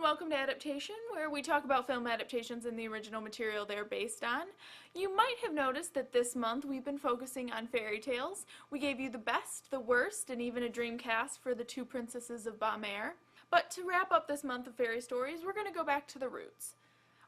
welcome to Adaptation, where we talk about film adaptations and the original material they're based on. You might have noticed that this month we've been focusing on fairy tales. We gave you the best, the worst, and even a dream cast for the two princesses of Baumeer. But to wrap up this month of fairy stories, we're going to go back to the roots.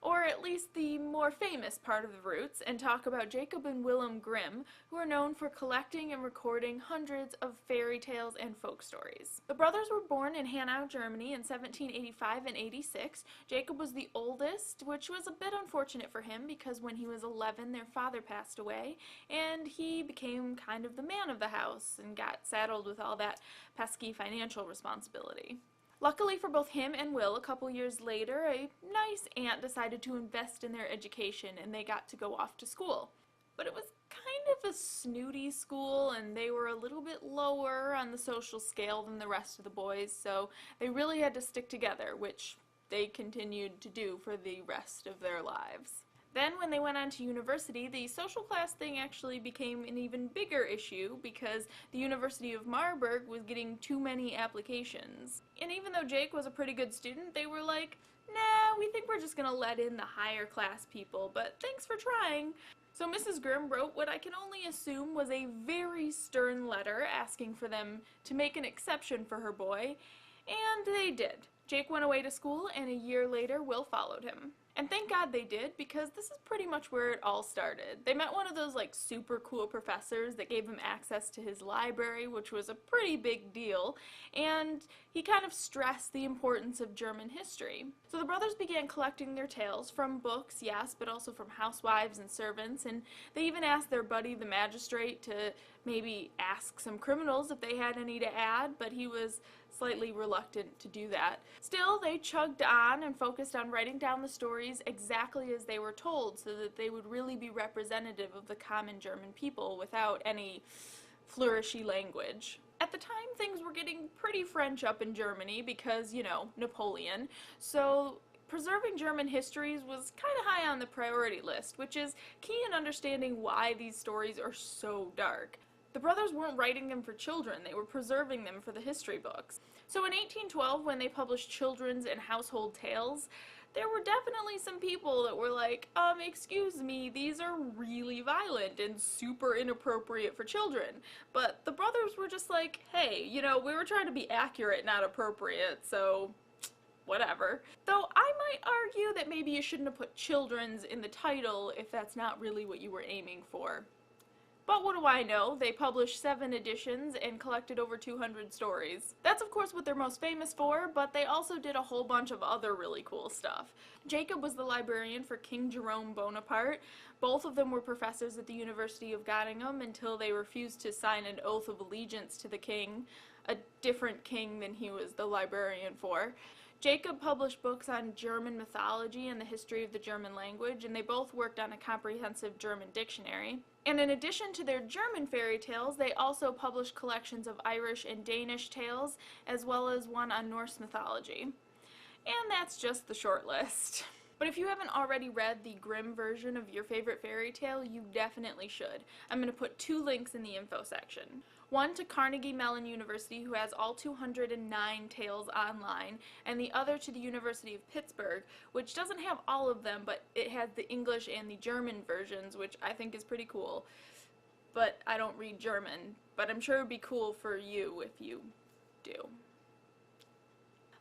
Or at least the more famous part of the roots, and talk about Jacob and Wilhelm Grimm, who are known for collecting and recording hundreds of fairy tales and folk stories. The brothers were born in Hanau, Germany in 1785 and 86. Jacob was the oldest, which was a bit unfortunate for him because when he was 11 their father passed away, and he became kind of the man of the house and got saddled with all that pesky financial responsibility. Luckily for both him and Will, a couple years later, a nice aunt decided to invest in their education and they got to go off to school. But it was kind of a snooty school and they were a little bit lower on the social scale than the rest of the boys, so they really had to stick together, which they continued to do for the rest of their lives. Then when they went on to university, the social class thing actually became an even bigger issue because the University of Marburg was getting too many applications. And even though Jake was a pretty good student, they were like, nah, we think we're just gonna let in the higher class people, but thanks for trying. So Mrs. Grimm wrote what I can only assume was a very stern letter asking for them to make an exception for her boy, and they did. Jake went away to school, and a year later Will followed him. And thank God they did, because this is pretty much where it all started. They met one of those like super cool professors that gave him access to his library, which was a pretty big deal, and he kind of stressed the importance of German history. So the brothers began collecting their tales from books, yes, but also from housewives and servants, and they even asked their buddy the magistrate to maybe ask some criminals if they had any to add, but he was slightly reluctant to do that. Still, they chugged on and focused on writing down the stories exactly as they were told so that they would really be representative of the common German people without any flourishy language. At the time, things were getting pretty French up in Germany because, you know, Napoleon, so preserving German histories was kind of high on the priority list, which is key in understanding why these stories are so dark. The brothers weren't writing them for children, they were preserving them for the history books. So in 1812, when they published children's and household tales, there were definitely some people that were like, excuse me, these are really violent and super inappropriate for children. But the brothers were just like, hey, you know, we were trying to be accurate, not appropriate, so whatever. Though I might argue that maybe you shouldn't have put children's in the title if that's not really what you were aiming for. But what do I know? They published 7 editions and collected over 200 stories. That's of course what they're most famous for, but they also did a whole bunch of other really cool stuff. Jacob was the librarian for King Jerome Bonaparte. Both of them were professors at the University of Göttingen until they refused to sign an oath of allegiance to the king, a different king than he was the librarian for. Jacob published books on German mythology and the history of the German language, and they both worked on a comprehensive German dictionary. And in addition to their German fairy tales, they also published collections of Irish and Danish tales, as well as one on Norse mythology. And that's just the short list. But if you haven't already read the Grimm version of your favorite fairy tale, you definitely should. I'm going to put 2 links in the info section. One to Carnegie Mellon University, who has all 209 tales online, and the other to the University of Pittsburgh, which doesn't have all of them, but it has the English and the German versions, which I think is pretty cool. But I don't read German, but I'm sure it would be cool for you if you do.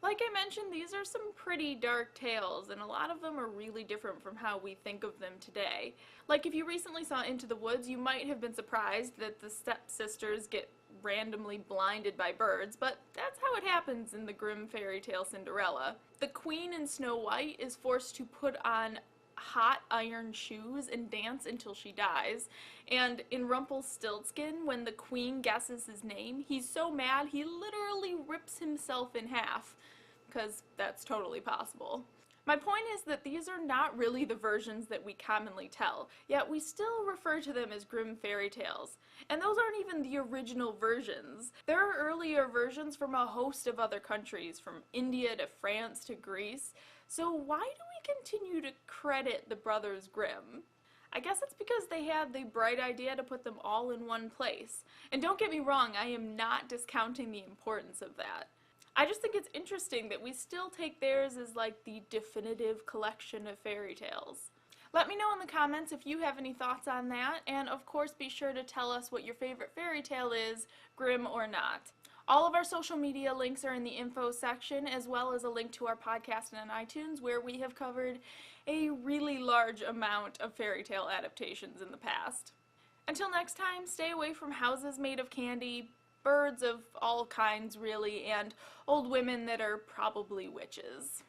Like I mentioned, these are some pretty dark tales, and a lot of them are really different from how we think of them today. Like if you recently saw Into the Woods, you might have been surprised that the stepsisters get randomly blinded by birds, but that's how it happens in the Grimm fairy tale Cinderella. The queen in Snow White is forced to put on hot iron shoes and dance until she dies, and in Rumpelstiltskin, when the queen guesses his name, he's so mad he literally rips himself in half, because that's totally possible. My point is that these are not really the versions that we commonly tell, yet we still refer to them as Grimm fairy tales. And those aren't even the original versions. There are earlier versions from a host of other countries, from India to France to Greece. So why do we continue to credit the brothers Grimm? I guess it's because they had the bright idea to put them all in one place. And don't get me wrong, I am not discounting the importance of that. I just think it's interesting that we still take theirs as like the definitive collection of fairy tales. Let me know in the comments if you have any thoughts on that, and of course be sure to tell us what your favorite fairy tale is, Grimm or not. All of our social media links are in the info section, as well as a link to our podcast on iTunes, where we have covered a really large amount of fairy tale adaptations in the past. Until next time, stay away from houses made of candy, birds of all kinds really, and old women that are probably witches.